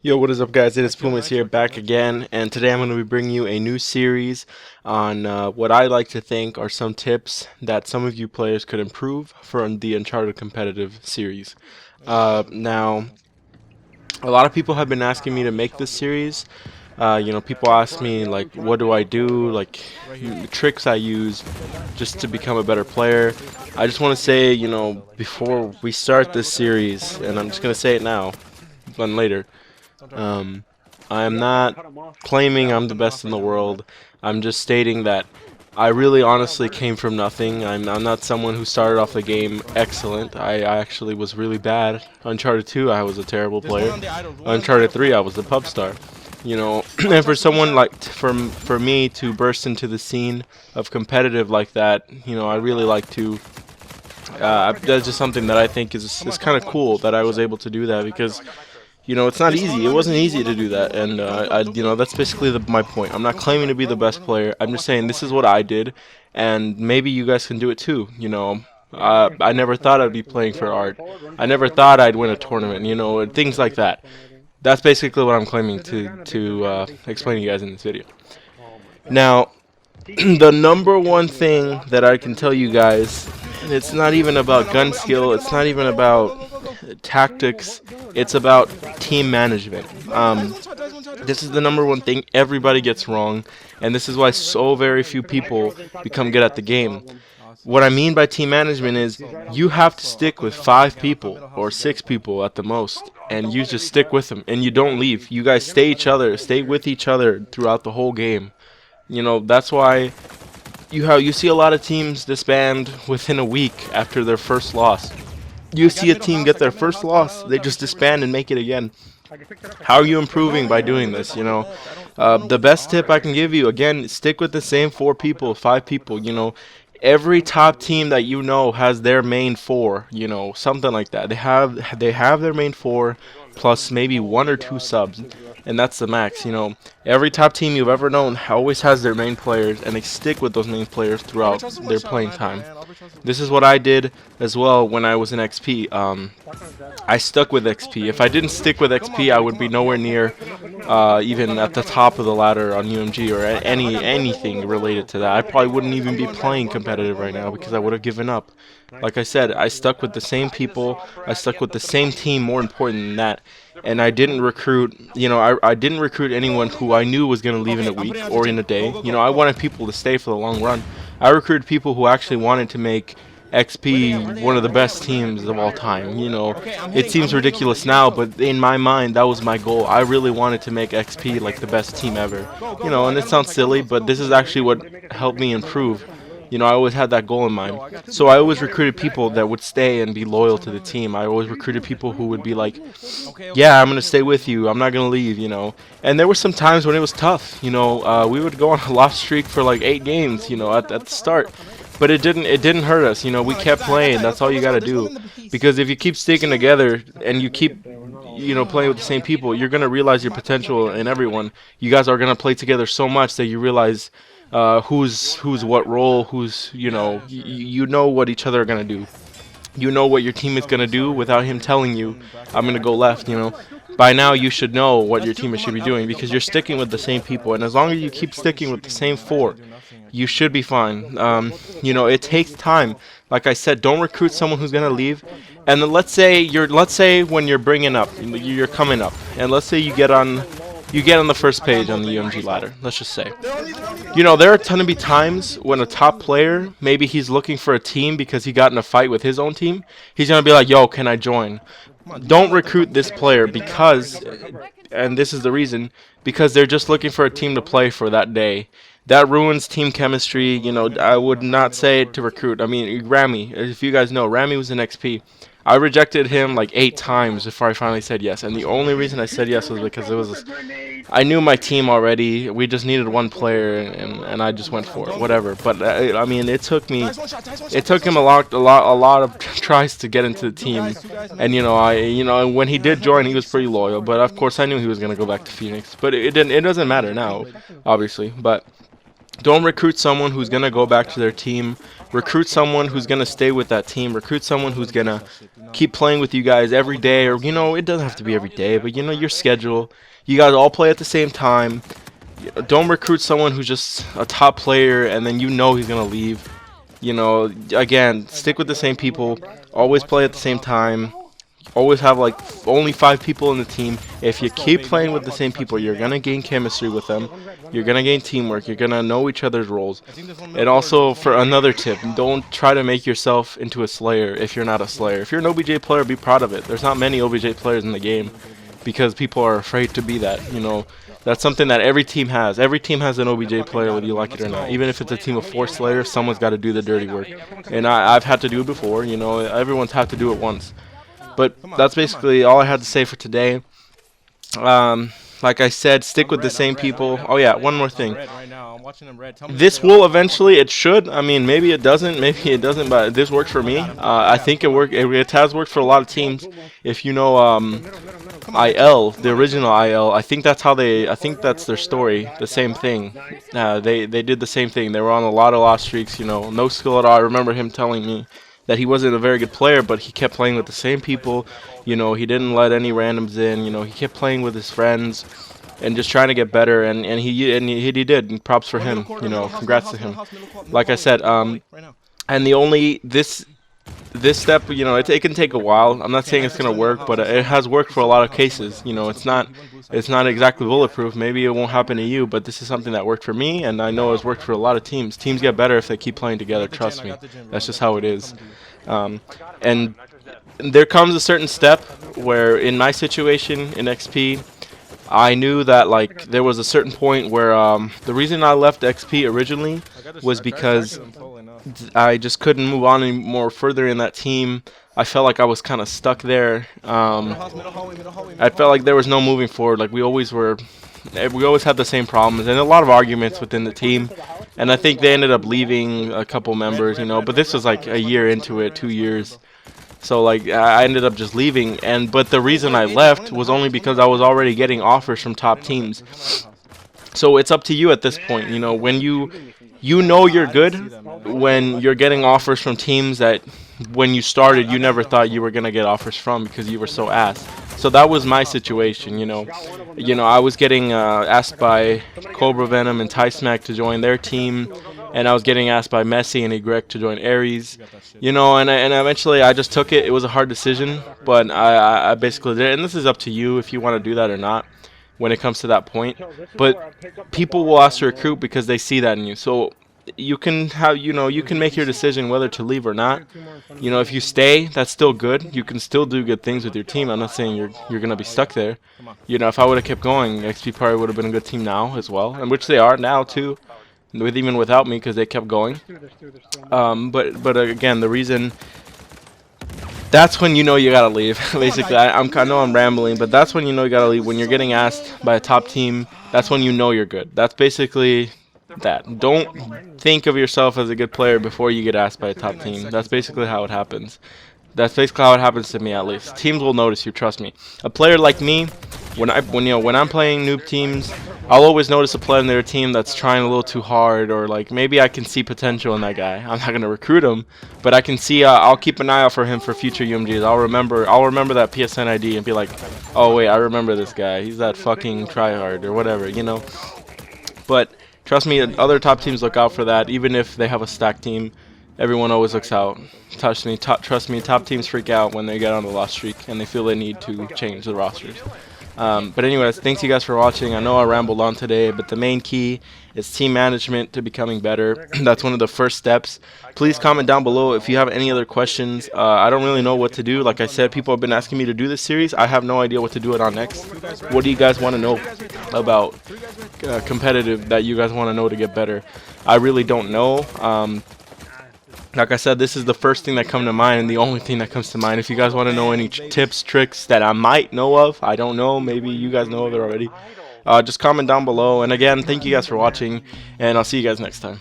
Yo, what is up, guys? It is Pumas here, back again, and today I'm going to be bringing you a new series on what I like to think are some tips that some of you players could improve for the Uncharted Competitive series. Now, a lot of people have been asking me to make this series. People ask me, like, what do I do, like, tricks I use just to become a better player. I just want to say, before we start this series, and I'm just going to say it now, then later. Um, I am not claiming I'm the best in the world. I'm just stating that I really honestly came from nothing. I'm not someone who started off the game excellent. I actually was really bad. Uncharted 2, I was a terrible player. Uncharted 3, I was the pub star. And for someone like for me to burst into the scene of competitive like that, I really like to. That's just something that I think is kind of cool that I was able to do that because it's not easy. It wasn't easy to do that, and that's basically my point. I'm not claiming to be the best player. I'm just saying this is what I did, and maybe you guys can do it too. I never thought I'd be playing for art. I never thought I'd win a tournament. And things like that. That's basically what I'm claiming to explain to you guys in this video. Now, the number one thing that I can tell you guys, and it's not even about gun skill, it's not even about tactics, it's about team management. This is the number one thing everybody gets wrong, and this is why so very few people become good at the game. What I mean by team management is you have to stick with 5 people or 6 people at the most, and you just stick with them, and you don't leave. You guys stay with each other throughout the whole game. That's why you see a lot of teams disband within a week after their first loss. You see a team get their first loss, they just disband and make it again. How are you improving by doing this? The best tip I can give you, again, stick with the same 4 people, 5 people. Every top team that has their main 4. Something like that. They have their main 4 plus maybe 1 or 2 subs, and that's the max. Every top team you've ever known always has their main players, and they stick with those main players throughout their playing time. This is what I did as well when I was in XP. I stuck with XP. If I didn't stick with XP, I would be nowhere near even at the top of the ladder on UMG or anything related to that. I probably wouldn't even be playing competitive right now because I would have given up. Like I said, I stuck with the same people. I stuck with the same team. More important than that, and I didn't recruit. I didn't recruit anyone who I knew was going to leave in a week or in a day. I wanted people to stay for the long run. I recruited people who actually wanted to make XP one of the best teams of all time. It seems ridiculous now, but in my mind, that was my goal. I really wanted to make XP like the best team ever. And it sounds silly, but this is actually what helped me improve. I always had that goal in mind. So I always recruited people that would stay and be loyal to the team. I always recruited people who would be like, yeah, I'm going to stay with you. I'm not going to leave, And there were some times when it was tough. We would go on a loss streak for like 8 games, at the start. But it didn't hurt us. We kept playing. That's all you got to do. Because if you keep sticking together and you keep playing with the same people, you're going to realize your potential in everyone. You guys are going to play together so much that you realize who's what role, you know what each other are gonna do. You know what your team is gonna do without him telling you, I'm gonna go left. By now you should know what your team should be doing because you're sticking with the same people, and as long as you keep sticking with the same 4, you should be fine. It takes time. Like I said, don't recruit someone who's gonna leave. And then let's say when you're bringing up, you're coming up, and let's say you get on the first page on the UMG ladder. Let's just say. There are going to be times when a top player, maybe he's looking for a team because he got in a fight with his own team. He's going to be like, yo, can I join? Don't recruit this player because, and this is the reason, because they're just looking for a team to play for that day. That ruins team chemistry. I would not say to recruit. I mean, Rami, if you guys know, Rami was in XP. I rejected him like 8 times before I finally said yes, and the only reason I said yes was because I knew my team already. We just needed one player, and I just went for it, whatever. But I mean, it took him a lot of tries to get into the team, and when he did join, he was pretty loyal. But of course, I knew he was gonna go back to Phoenix. But it doesn't matter now, obviously. But Don't recruit someone who's going to go back to their team. Recruit someone who's going to stay with that team. Recruit someone who's going to keep playing with you guys every day, or, it doesn't have to be every day, but, your schedule. You guys all play at the same time. Don't recruit someone who's just a top player and then he's going to leave. Again, stick with the same people. Always play at the same time. Always have like only 5 people in the team. If you keep playing with the same people, you're gonna gain chemistry with them. You're gonna gain teamwork. You're gonna know each other's roles. And also, for another tip, don't try to make yourself into a Slayer if you're not a Slayer. If you're an OBJ player, be proud of it. There's not many OBJ players in the game because people are afraid to be that. That's something that every team has. Every team has an OBJ player, whether you like it or not. Even if it's a team of 4 Slayers, someone's got to do the dirty work. And I've had to do it before. Everyone's had to do it once. But that's basically all I had to say for today. Like I said, stick with the same people. Oh yeah, one more thing. This will eventually, it should. I mean, maybe it doesn't, but this worked for me. I think it worked. It has worked for a lot of teams. If you know IL, the original IL, I think that's their story. The same thing. They did the same thing. They were on a lot of loss streaks. No skill at all. I remember him telling me that he wasn't a very good player, but he kept playing with the same people. He didn't let any randoms in. He kept playing with his friends and just trying to get better. And he did. And props for him. Congrats to him. Like I said, and the only this step, it can take a while. I'm not saying it's gonna work, but it has worked for a lot of cases. It's not exactly bulletproof. Maybe it won't happen to you, but this is something that worked for me, and I know it's worked for a lot of teams. Teams get better if they keep playing together. Trust me, that's just how it is. And there comes a certain step where, in my situation in XP, I knew that there was a certain point where the reason I left XP originally was because I just couldn't move on any more further in that team. I felt like I was kind of stuck there. I felt like there was no moving forward. We always had the same problems and a lot of arguments within the team. And I think they ended up leaving a couple members, But this was a year into it, 2 years. So I ended up just leaving. But the reason I left was only because I was already getting offers from top teams. So it's up to you at this point. When you're good when you're getting offers from teams that when you started you never thought you were going to get offers from because you were so ass. So that was my situation. I was getting asked by Cobra Venom and Ty Smack to join their team, and I was getting asked by Messi and Ygritte to join Ares. And eventually I just took it. It was a hard decision, but I basically did it. And this is up to you if you want to do that or not when it comes to that point. But people will ask to recruit because they see that in you. So you can make your decision whether to leave or not. If you stay, that's still good. You can still do good things with your team. I'm not saying you're gonna be stuck there. If I would have kept going, XP probably would have been a good team now as well, and which they are now too, even without me because they kept going. But again, the reason. That's when you gotta leave. Basically, I know I'm rambling, but that's when you gotta leave. When you're getting asked by a top team, that's when you're good. That's basically that. Don't think of yourself as a good player before you get asked by a top team. That's basically how it happens. That's basically how it happens to me, at least. Teams will notice you, trust me. A player like me, when I'm playing noob teams, I'll always notice a player in their team that's trying a little too hard, or maybe I can see potential in that guy. I'm not gonna recruit him, but I can see. I'll keep an eye out for him for future UMGs. I'll remember that PSN ID and be like, oh wait, I remember this guy. He's that fucking tryhard or whatever, But trust me, other top teams look out for that. Even if they have a stacked team, everyone always looks out. Trust me, top teams freak out when they get on the loss streak and they feel they need to change the rosters. But anyways, thanks you guys for watching. I know I rambled on today, but the main key is team management to becoming better. That's one of the first steps. Please comment down below if you have any other questions. I don't really know what to do. Like I said, people have been asking me to do this series. I have no idea what to do it on next. What do you guys want to know about competitive that you guys want to know to get better? I really don't know. Like I said, this is the first thing that comes to mind and the only thing that comes to mind. If you guys want to know any tips, tricks that I might know of, I don't know, maybe you guys know of it already, just comment down below. And again, thank you guys for watching, and I'll see you guys next time.